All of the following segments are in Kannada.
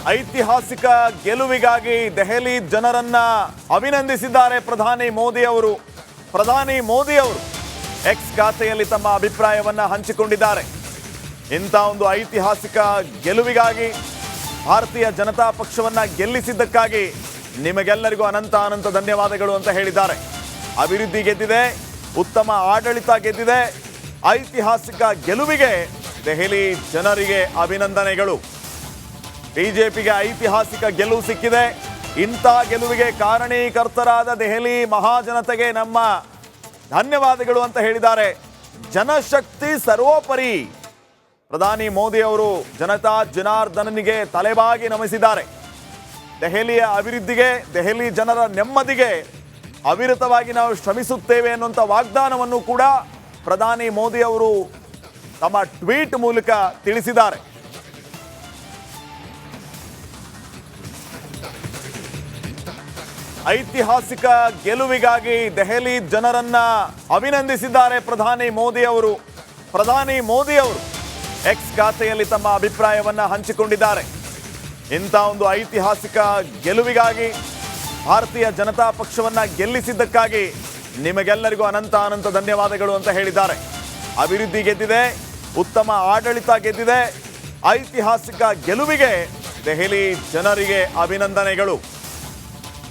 ಐತಿಹಾಸಿಕ ಗೆಲುವಿಗಾಗಿ ದೆಹಲಿ ಜನರನ್ನ ಅಭಿನಂದಿಸಿದ್ದಾರೆ ಪ್ರಧಾನಿ ಮೋದಿ ಅವರು. ಎಕ್ಸ್ ಖಾತೆಯಲ್ಲಿ ತಮ್ಮ ಅಭಿಪ್ರಾಯವನ್ನ ಹಂಚಿಕೊಂಡಿದ್ದಾರೆ. ಇಂಥ ಒಂದು ಐತಿಹಾಸಿಕ ಗೆಲುವಿಗಾಗಿ, ಭಾರತೀಯ ಜನತಾ ಪಕ್ಷವನ್ನ ಗೆಲ್ಲಿಸಿದ್ದಕ್ಕಾಗಿ ನಿಮಗೆಲ್ಲರಿಗೂ ಅನಂತ ಧನ್ಯವಾದಗಳು ಅಂತ ಹೇಳಿದ್ದಾರೆ. ಅಭಿವೃದ್ಧಿ ಗೆದ್ದಿದೆ, ಉತ್ತಮ ಆಡಳಿತ ಗೆದ್ದಿದೆ. ಐತಿಹಾಸಿಕ ಗೆಲುವಿಗೆ ದೆಹಲಿ ಜನರಿಗೆ ಅಭಿನಂದನೆಗಳು. ಬಿಜೆಪಿಗೆ ಐತಿಹಾಸಿಕ ಗೆಲುವು ಸಿಕ್ಕಿದೆ. ಇಂಥ ಗೆಲುವಿಗೆ ಕಾರಣೀಕರ್ತರಾದ ದೆಹಲಿ ಮಹಾಜನತೆಗೆ ನಮ್ಮ ಧನ್ಯವಾದಗಳು ಅಂತ ಹೇಳಿದ್ದಾರೆ. ಜನಶಕ್ತಿ ಸರ್ವೋಪರಿ. ಪ್ರಧಾನಿ ಮೋದಿ ಅವರು ಜನತಾ ಜನಾರ್ದನನಿಗೆ ತಲೆಬಾಗಿ ನಮಿಸಿದ್ದಾರೆ. ದೆಹಲಿಯ ಅಭಿವೃದ್ಧಿಗೆ, ದೆಹಲಿ ಜನರ ನೆಮ್ಮದಿಗೆ ಅವಿರತವಾಗಿ ನಾವು ಶ್ರಮಿಸುತ್ತೇವೆ ಅನ್ನುವಂಥ ವಾಗ್ದಾನವನ್ನು ಕೂಡ ಪ್ರಧಾನಿ ಮೋದಿ ಅವರು ತಮ್ಮ ಟ್ವೀಟ್ ಮೂಲಕ ತಿಳಿಸಿದ್ದಾರೆ. ಐತಿಹಾಸಿಕ ಗೆಲುವಿಗಾಗಿ ದೆಹಲಿ ಜನರನ್ನ ಅಭಿನಂದಿಸಿದ್ದಾರೆ ಪ್ರಧಾನಿ ಮೋದಿ ಅವರು. ಎಕ್ಸ್ ಖಾತೆಯಲ್ಲಿ ತಮ್ಮ ಅಭಿಪ್ರಾಯವನ್ನ ಹಂಚಿಕೊಂಡಿದ್ದಾರೆ. ಇಂಥ ಒಂದು ಐತಿಹಾಸಿಕ ಗೆಲುವಿಗಾಗಿ, ಭಾರತೀಯ ಜನತಾ ಪಕ್ಷವನ್ನ ಗೆಲ್ಲಿಸಿದ್ದಕ್ಕಾಗಿ ನಿಮಗೆಲ್ಲರಿಗೂ ಅನಂತ ಧನ್ಯವಾದಗಳು ಅಂತ ಹೇಳಿದ್ದಾರೆ. ಅಭಿವೃದ್ಧಿ ಗೆದ್ದಿದೆ, ಉತ್ತಮ ಆಡಳಿತ ಗೆದ್ದಿದೆ. ಐತಿಹಾಸಿಕ ಗೆಲುವಿಗೆ ದೆಹಲಿ ಜನರಿಗೆ ಅಭಿನಂದನೆಗಳು.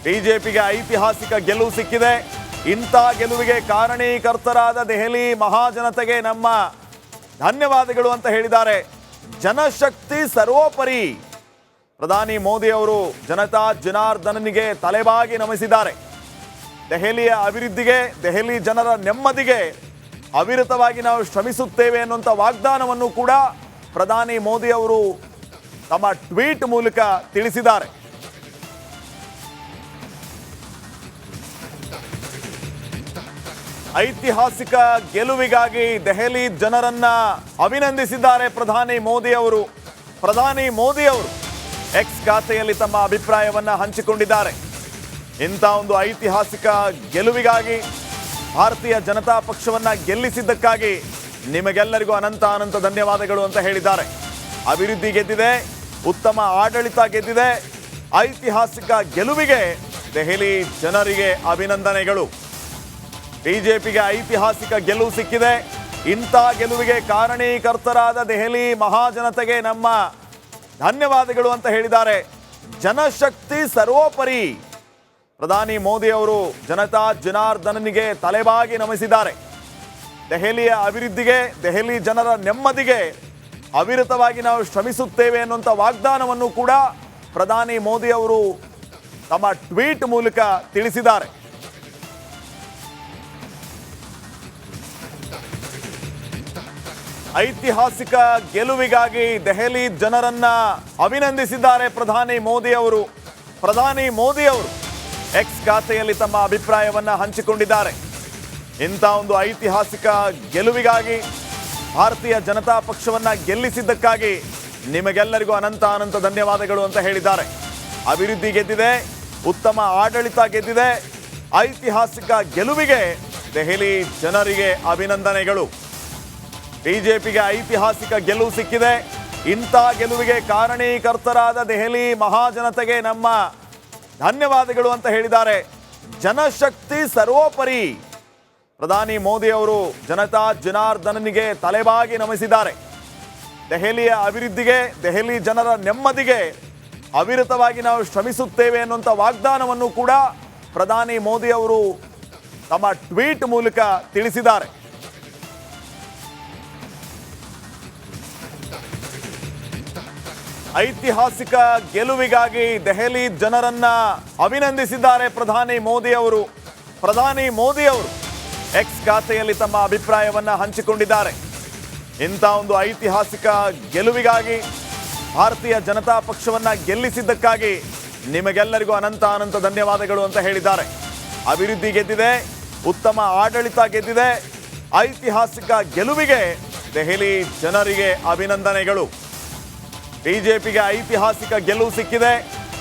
ಬಿಜೆಪಿಗೆ ಐತಿಹಾಸಿಕ ಗೆಲುವು ಸಿಕ್ಕಿದೆ. ಇಂಥ ಗೆಲುವಿಗೆ ಕಾರಣೀಕರ್ತರಾದ ದೆಹಲಿ ಮಹಾಜನತೆಗೆ ನಮ್ಮ ಧನ್ಯವಾದಗಳು ಅಂತ ಹೇಳಿದ್ದಾರೆ. ಜನಶಕ್ತಿ ಸರ್ವೋಪರಿ. ಪ್ರಧಾನಿ ಮೋದಿ ಅವರು ಜನತಾ ಜನಾರ್ದನನಿಗೆ ತಲೆಬಾಗಿ ನಮಿಸಿದ್ದಾರೆ. ದೆಹಲಿಯ ಅಭಿವೃದ್ಧಿಗೆ, ದೆಹಲಿ ಜನರ ನೆಮ್ಮದಿಗೆ ಅವಿರತವಾಗಿ ನಾವು ಶ್ರಮಿಸುತ್ತೇವೆ ಅನ್ನುವಂಥ ವಾಗ್ದಾನವನ್ನು ಕೂಡ ಪ್ರಧಾನಿ ಮೋದಿ ಅವರು ತಮ್ಮ ಟ್ವೀಟ್ ಮೂಲಕ ತಿಳಿಸಿದ್ದಾರೆ. ಐತಿಹಾಸಿಕ ಗೆಲುವಿಗಾಗಿ ದೆಹಲಿ ಜನರನ್ನ ಅಭಿನಂದಿಸಿದ್ದಾರೆ ಪ್ರಧಾನಿ ಮೋದಿ ಅವರು. ಎಕ್ಸ್ ಖಾತೆಯಲ್ಲಿ ತಮ್ಮ ಅಭಿಪ್ರಾಯವನ್ನ ಹಂಚಿಕೊಂಡಿದ್ದಾರೆ. ಇಂಥ ಒಂದು ಐತಿಹಾಸಿಕ ಗೆಲುವಿಗಾಗಿ, ಭಾರತೀಯ ಜನತಾ ಪಕ್ಷವನ್ನ ಗೆಲ್ಲಿಸಿದ್ದಕ್ಕಾಗಿ ನಿಮಗೆಲ್ಲರಿಗೂ ಅನಂತ ಧನ್ಯವಾದಗಳು ಅಂತ ಹೇಳಿದ್ದಾರೆ. ಅಭಿವೃದ್ಧಿ ಗೆದ್ದಿದೆ, ಉತ್ತಮ ಆಡಳಿತ ಗೆದ್ದಿದೆ. ಐತಿಹಾಸಿಕ ಗೆಲುವಿಗೆ ದೆಹಲಿ ಜನರಿಗೆ ಅಭಿನಂದನೆಗಳು. ಬಿಜೆಪಿಗೆ ಐತಿಹಾಸಿಕ ಗೆಲುವು ಸಿಕ್ಕಿದೆ. ಇಂಥ ಗೆಲುವಿಗೆ ಕಾರಣೀಕರ್ತರಾದ ದೆಹಲಿ ಮಹಾಜನತೆಗೆ ನಮ್ಮ ಧನ್ಯವಾದಗಳು ಅಂತ ಹೇಳಿದ್ದಾರೆ. ಜನಶಕ್ತಿ ಸರ್ವೋಪರಿ. ಪ್ರಧಾನಿ ಮೋದಿ ಅವರು ಜನತಾ ಜನಾರ್ದನನಿಗೆ ತಲೆಬಾಗಿ ನಮಿಸಿದ್ದಾರೆ. ದೆಹಲಿಯ ಅಭಿವೃದ್ಧಿಗೆ, ದೆಹಲಿ ಜನರ ನೆಮ್ಮದಿಗೆ ಅವಿರತವಾಗಿ ನಾವು ಶ್ರಮಿಸುತ್ತೇವೆ ಅನ್ನುವಂಥ ವಾಗ್ದಾನವನ್ನು ಕೂಡ ಪ್ರಧಾನಿ ಮೋದಿ ಅವರು ತಮ್ಮ ಟ್ವೀಟ್ ಮೂಲಕ ತಿಳಿಸಿದ್ದಾರೆ. ಐತಿಹಾಸಿಕ ಗೆಲುವಿಗಾಗಿ ದೆಹಲಿ ಜನರನ್ನ ಅಭಿನಂದಿಸಿದ್ದಾರೆ ಪ್ರಧಾನಿ ಮೋದಿ ಅವರು. ಎಕ್ಸ್ ಖಾತೆಯಲ್ಲಿ ತಮ್ಮ ಅಭಿಪ್ರಾಯವನ್ನ ಹಂಚಿಕೊಂಡಿದ್ದಾರೆ. ಇಂಥ ಒಂದು ಐತಿಹಾಸಿಕ ಗೆಲುವಿಗಾಗಿ, ಭಾರತೀಯ ಜನತಾ ಪಕ್ಷವನ್ನ ಗೆಲ್ಲಿಸಿದ್ದಕ್ಕಾಗಿ ನಿಮಗೆಲ್ಲರಿಗೂ ಅನಂತ ಧನ್ಯವಾದಗಳು ಅಂತ ಹೇಳಿದ್ದಾರೆ. ಅಭಿವೃದ್ಧಿ ಗೆದ್ದಿದೆ, ಉತ್ತಮ ಆಡಳಿತ ಗೆದ್ದಿದೆ. ಐತಿಹಾಸಿಕ ಗೆಲುವಿಗೆ ದೆಹಲಿ ಜನರಿಗೆ ಅಭಿನಂದನೆಗಳು. ಬಿಜೆಪಿಗೆ ಐತಿಹಾಸಿಕ ಗೆಲುವು ಸಿಕ್ಕಿದೆ. ಇಂಥ ಗೆಲುವಿಗೆ ಕಾರಣೀಕರ್ತರಾದ ದೆಹಲಿ ಮಹಾಜನತೆಗೆ ನಮ್ಮ ಧನ್ಯವಾದಗಳು ಅಂತ ಹೇಳಿದ್ದಾರೆ. ಜನಶಕ್ತಿ ಸರ್ವೋಪರಿ. ಪ್ರಧಾನಿ ಮೋದಿ ಅವರು ಜನತಾ ಜನಾರ್ದನನಿಗೆ ತಲೆಬಾಗಿ ನಮಿಸಿದ್ದಾರೆ. ದೆಹಲಿಯ ಅಭಿವೃದ್ಧಿಗೆ, ದೆಹಲಿ ಜನರ ನೆಮ್ಮದಿಗೆ ಅವಿರತವಾಗಿ ನಾವು ಶ್ರಮಿಸುತ್ತೇವೆ ಅನ್ನುವಂಥ ವಾಗ್ದಾನವನ್ನು ಕೂಡ ಪ್ರಧಾನಿ ಮೋದಿ ಅವರು ತಮ್ಮ ಟ್ವೀಟ್ ಮೂಲಕ ತಿಳಿಸಿದ್ದಾರೆ. ಐತಿಹಾಸಿಕ ಗೆಲುವಿಗಾಗಿ ದೆಹಲಿ ಜನರನ್ನ ಅಭಿನಂದಿಸಿದ್ದಾರೆ ಪ್ರಧಾನಿ ಮೋದಿ ಅವರು. ಎಕ್ಸ್ ಖಾತೆಯಲ್ಲಿ ತಮ್ಮ ಅಭಿಪ್ರಾಯವನ್ನ ಹಂಚಿಕೊಂಡಿದ್ದಾರೆ. ಇಂಥ ಒಂದು ಐತಿಹಾಸಿಕ ಗೆಲುವಿಗಾಗಿ, ಭಾರತೀಯ ಜನತಾ ಪಕ್ಷವನ್ನ ಗೆಲ್ಲಿಸಿದ್ದಕ್ಕಾಗಿ ನಿಮಗೆಲ್ಲರಿಗೂ ಅನಂತ ಧನ್ಯವಾದಗಳು ಅಂತ ಹೇಳಿದ್ದಾರೆ. ಅಭಿವೃದ್ಧಿ ಗೆದ್ದಿದೆ, ಉತ್ತಮ ಆಡಳಿತ ಗೆದ್ದಿದೆ. ಐತಿಹಾಸಿಕ ಗೆಲುವಿಗೆ ದೆಹಲಿ ಜನರಿಗೆ ಅಭಿನಂದನೆಗಳು. ಬಿಜೆಪಿಗೆ ಐತಿಹಾಸಿಕ ಗೆಲುವು ಸಿಕ್ಕಿದೆ.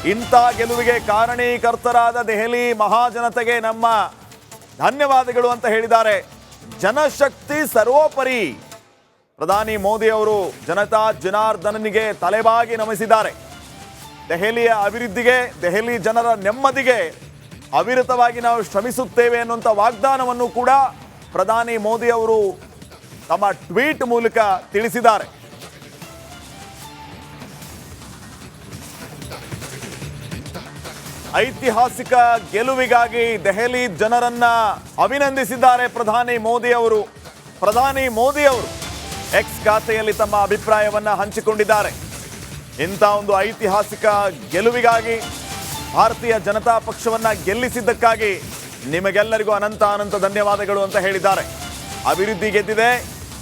ಇಂಥ ಗೆಲುವಿಗೆ ಕಾರಣೀಕರ್ತರಾದ ದೆಹಲಿ ಮಹಾಜನತೆಗೆ ನಮ್ಮ ಧನ್ಯವಾದಗಳು ಅಂತ ಹೇಳಿದ್ದಾರೆ. ಜನಶಕ್ತಿ ಸರ್ವೋಪರಿ. ಪ್ರಧಾನಿ ಮೋದಿ ಅವರು ಜನತಾ ಜನಾರ್ದನನಿಗೆ ತಲೆಬಾಗಿ ನಮಿಸಿದ್ದಾರೆ. ದೆಹಲಿಯ ಅಭಿವೃದ್ಧಿಗೆ, ದೆಹಲಿ ಜನರ ನೆಮ್ಮದಿಗೆ ಅವಿರತವಾಗಿ ನಾವು ಶ್ರಮಿಸುತ್ತೇವೆ ಅನ್ನುವಂಥ ವಾಗ್ದಾನವನ್ನು ಕೂಡ ಪ್ರಧಾನಿ ಮೋದಿ ಅವರು ತಮ್ಮ ಟ್ವೀಟ್ ಮೂಲಕ ತಿಳಿಸಿದ್ದಾರೆ. ಐತಿಹಾಸಿಕ ಗೆಲುವಿಗಾಗಿ ದೆಹಲಿ ಜನರನ್ನ ಅಭಿನಂದಿಸಿದ್ದಾರೆ ಪ್ರಧಾನಿ ಮೋದಿ ಅವರು. ಪ್ರಧಾನಿ ಮೋದಿ ಅವರು ಎಕ್ಸ್ ಖಾತೆಯಲ್ಲಿ ತಮ್ಮ ಅಭಿಪ್ರಾಯವನ್ನ ಹಂಚಿಕೊಂಡಿದ್ದಾರೆ. ಇಂಥ ಒಂದು ಐತಿಹಾಸಿಕ ಗೆಲುವಿಗಾಗಿ, ಭಾರತೀಯ ಜನತಾ ಪಕ್ಷವನ್ನ ಗೆಲ್ಲಿಸಿದ್ದಕ್ಕಾಗಿ ನಿಮಗೆಲ್ಲರಿಗೂ ಅನಂತ ಅನಂತ ಧನ್ಯವಾದಗಳು ಅಂತ ಹೇಳಿದ್ದಾರೆ. ಅಭಿವೃದ್ಧಿ ಗೆದ್ದಿದೆ,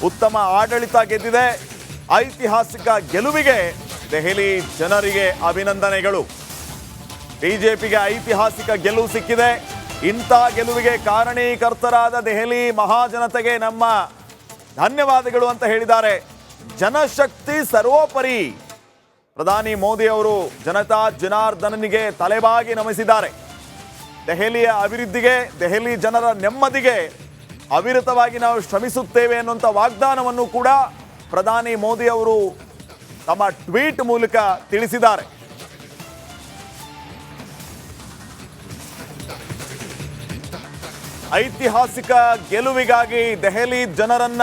ಉತ್ತಮ ಆಡಳಿತ ಗೆದ್ದಿದೆ, ಐತಿಹಾಸಿಕ ಗೆಲುವಿಗೆ ದೆಹಲಿ ಜನರಿಗೆ ಅಭಿನಂದನೆಗಳು. ಬಿಜೆಪಿಗೆ ಐತಿಹಾಸಿಕ ಗೆಲುವು ಸಿಕ್ಕಿದೆ. ಇಂಥ ಗೆಲುವಿಗೆ ಕಾರಣೀಕರ್ತರಾದ ದೆಹಲಿ ಮಹಾಜನತೆಗೆ ನಮ್ಮ ಧನ್ಯವಾದಗಳು ಅಂತ ಹೇಳಿದ್ದಾರೆ. ಜನಶಕ್ತಿ ಸರ್ವೋಪರಿ. ಪ್ರಧಾನಿ ಮೋದಿ ಅವರು ಜನತಾ ಜನಾರ್ದನನಿಗೆ ತಲೆಬಾಗಿ ನಮಿಸಿದ್ದಾರೆ. ದೆಹಲಿಯ ಅಭಿವೃದ್ಧಿಗೆ, ದೆಹಲಿ ಜನರ ನೆಮ್ಮದಿಗೆ ಅವಿರತವಾಗಿ ನಾವು ಶ್ರಮಿಸುತ್ತೇವೆ ಅನ್ನುವಂಥ ವಾಗ್ದಾನವನ್ನು ಕೂಡ ಪ್ರಧಾನಿ ಮೋದಿ ಅವರು ತಮ್ಮ ಟ್ವೀಟ್ ಮೂಲಕ ತಿಳಿಸಿದ್ದಾರೆ. ಐತಿಹಾಸಿಕ ಗೆಲುವಿಗಾಗಿ ದೆಹಲಿ ಜನರನ್ನ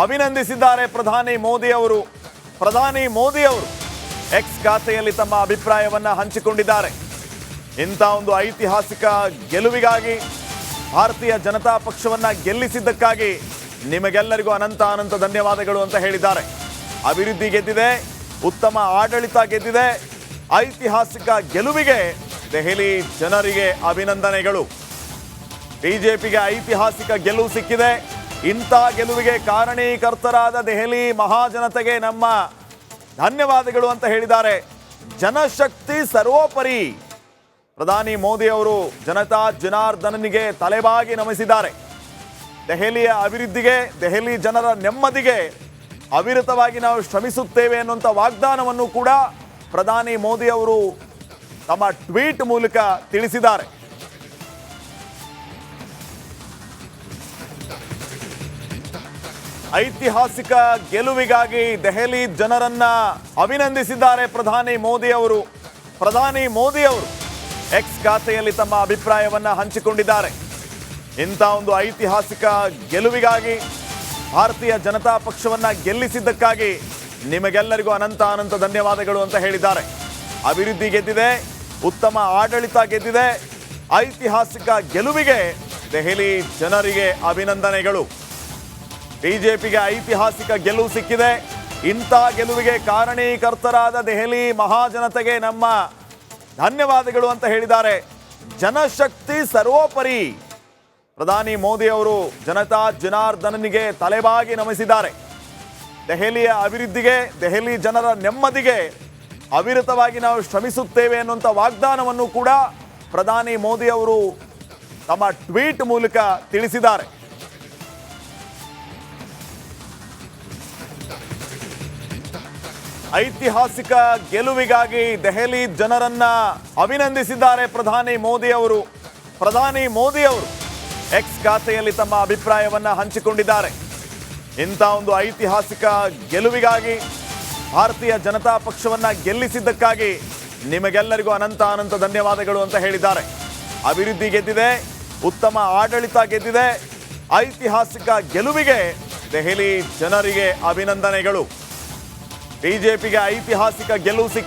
ಅಭಿನಂದಿಸಿದ್ದಾರೆ ಪ್ರಧಾನಿ ಮೋದಿ ಅವರು. ಪ್ರಧಾನಿ ಮೋದಿ ಅವರು ಎಕ್ಸ್ ಖಾತೆಯಲ್ಲಿ ತಮ್ಮ ಅಭಿಪ್ರಾಯವನ್ನ ಹಂಚಿಕೊಂಡಿದ್ದಾರೆ. ಇಂಥ ಒಂದು ಐತಿಹಾಸಿಕ ಗೆಲುವಿಗಾಗಿ, ಭಾರತೀಯ ಜನತಾ ಪಕ್ಷವನ್ನ ಗೆಲ್ಲಿಸಿದ್ದಕ್ಕಾಗಿ ನಿಮಗೆಲ್ಲರಿಗೂ ಅನಂತ ಅನಂತ ಧನ್ಯವಾದಗಳು ಅಂತ ಹೇಳಿದ್ದಾರೆ. ಅಭಿವೃದ್ಧಿ ಗೆದ್ದಿದೆ, ಉತ್ತಮ ಆಡಳಿತ ಗೆದ್ದಿದೆ, ಐತಿಹಾಸಿಕ ಗೆಲುವಿಗೆ ದೆಹಲಿ ಜನರಿಗೆ ಅಭಿನಂದನೆಗಳು. ಬಿಜೆಪಿಗೆ ಐತಿಹಾಸಿಕ ಗೆಲುವು ಸಿಕ್ಕಿದೆ. ಇಂಥ ಗೆಲುವಿಗೆ ಕಾರಣೀಕರ್ತರಾದ ದೆಹಲಿ ಮಹಾಜನತೆಗೆ ನಮ್ಮ ಧನ್ಯವಾದಗಳು ಅಂತ ಹೇಳಿದ್ದಾರೆ. ಜನಶಕ್ತಿ ಸರ್ವೋಪರಿ. ಪ್ರಧಾನಿ ಮೋದಿ ಅವರು ಜನತಾ ಜನಾರ್ದನನಿಗೆ ತಲೆಬಾಗಿ ನಮಿಸಿದ್ದಾರೆ. ದೆಹಲಿಯ ಅಭಿವೃದ್ಧಿಗೆ, ದೆಹಲಿ ಜನರ ನೆಮ್ಮದಿಗೆ ಅವಿರತವಾಗಿ ನಾವು ಶ್ರಮಿಸುತ್ತೇವೆ ಅನ್ನುವಂಥ ವಾಗ್ದಾನವನ್ನು ಕೂಡ ಪ್ರಧಾನಿ ಮೋದಿ ಅವರು ತಮ್ಮ ಟ್ವೀಟ್ ಮೂಲಕ ತಿಳಿಸಿದ್ದಾರೆ. ಐತಿಹಾಸಿಕ ಗೆಲುವಿಗಾಗಿ ದೆಹಲಿ ಜನರನ್ನ ಅಭಿನಂದಿಸಿದ್ದಾರೆ ಪ್ರಧಾನಿ ಮೋದಿ ಅವರು. ಪ್ರಧಾನಿ ಮೋದಿ ಅವರು ಎಕ್ಸ್ ಖಾತೆಯಲ್ಲಿ ತಮ್ಮ ಅಭಿಪ್ರಾಯವನ್ನ ಹಂಚಿಕೊಂಡಿದ್ದಾರೆ. ಇಂಥ ಒಂದು ಐತಿಹಾಸಿಕ ಗೆಲುವಿಗಾಗಿ, ಭಾರತೀಯ ಜನತಾ ಪಕ್ಷವನ್ನ ಗೆಲ್ಲಿಸಿದ್ದಕ್ಕಾಗಿ ನಿಮಗೆಲ್ಲರಿಗೂ ಅನಂತ ಅನಂತ ಧನ್ಯವಾದಗಳು ಅಂತ ಹೇಳಿದ್ದಾರೆ. ಅಭಿವೃದ್ಧಿ ಗೆದ್ದಿದೆ, ಉತ್ತಮ ಆಡಳಿತ ಗೆದ್ದಿದೆ, ಐತಿಹಾಸಿಕ ಗೆಲುವಿಗೆ ದೆಹಲಿ ಜನರಿಗೆ ಅಭಿನಂದನೆಗಳು. ಬಿಜೆಪಿಗೆ ಐತಿಹಾಸಿಕ ಗೆಲುವು ಸಿಕ್ಕಿದೆ. ಇಂಥ ಗೆಲುವಿಗೆ ಕಾರಣೀಕರ್ತರಾದ ದೆಹಲಿ ಮಹಾಜನತೆಗೆ ನಮ್ಮ ಧನ್ಯವಾದಗಳು ಅಂತ ಹೇಳಿದ್ದಾರೆ. ಜನಶಕ್ತಿ ಸರ್ವೋಪರಿ. ಪ್ರಧಾನಿ ಮೋದಿ ಅವರು ಜನತಾ ಜನಾರ್ದನನಿಗೆ ತಲೆಬಾಗಿ ನಮಿಸಿದ್ದಾರೆ. ದೆಹಲಿಯ ಅಭಿವೃದ್ಧಿಗೆ, ದೆಹಲಿ ಜನರ ನೆಮ್ಮದಿಗೆ ಅವಿರತವಾಗಿ ನಾವು ಶ್ರಮಿಸುತ್ತೇವೆ ಅನ್ನುವಂಥ ವಾಗ್ದಾನವನ್ನು ಕೂಡ ಪ್ರಧಾನಿ ಮೋದಿ ಅವರು ತಮ್ಮ ಟ್ವೀಟ್ ಮೂಲಕ ತಿಳಿಸಿದ್ದಾರೆ. ಐತಿಹಾಸಿಕ ಗೆಲುವಿಗಾಗಿ ದೆಹಲಿ ಜನರನ್ನ ಅಭಿನಂದಿಸಿದ್ದಾರೆ ಪ್ರಧಾನಿ ಮೋದಿ ಅವರು. ಪ್ರಧಾನಿ ಮೋದಿ ಅವರು ಎಕ್ಸ್ ಖಾತೆಯಲ್ಲಿ ತಮ್ಮ ಅಭಿಪ್ರಾಯವನ್ನ ಹಂಚಿಕೊಂಡಿದ್ದಾರೆ. ಇಂಥ ಒಂದು ಐತಿಹಾಸಿಕ ಗೆಲುವಿಗಾಗಿ, ಭಾರತೀಯ ಜನತಾ ಪಕ್ಷವನ್ನ ಗೆಲ್ಲಿಸಿದ್ದಕ್ಕಾಗಿ ನಿಮಗೆಲ್ಲರಿಗೂ ಅನಂತ ಅನಂತ ಧನ್ಯವಾದಗಳು ಅಂತ ಹೇಳಿದ್ದಾರೆ. ಅಭಿವೃದ್ಧಿ ಗೆದ್ದಿದೆ, ಉತ್ತಮ ಆಡಳಿತ ಗೆದ್ದಿದೆ, ಐತಿಹಾಸಿಕ ಗೆಲುವಿಗೆ ದೆಹಲಿ ಜನರಿಗೆ ಅಭಿನಂದನೆಗಳು. ಬಿಜೆಪಿಗೆ ಐತಿಹಾಸಿಕ ಗೆಲುವು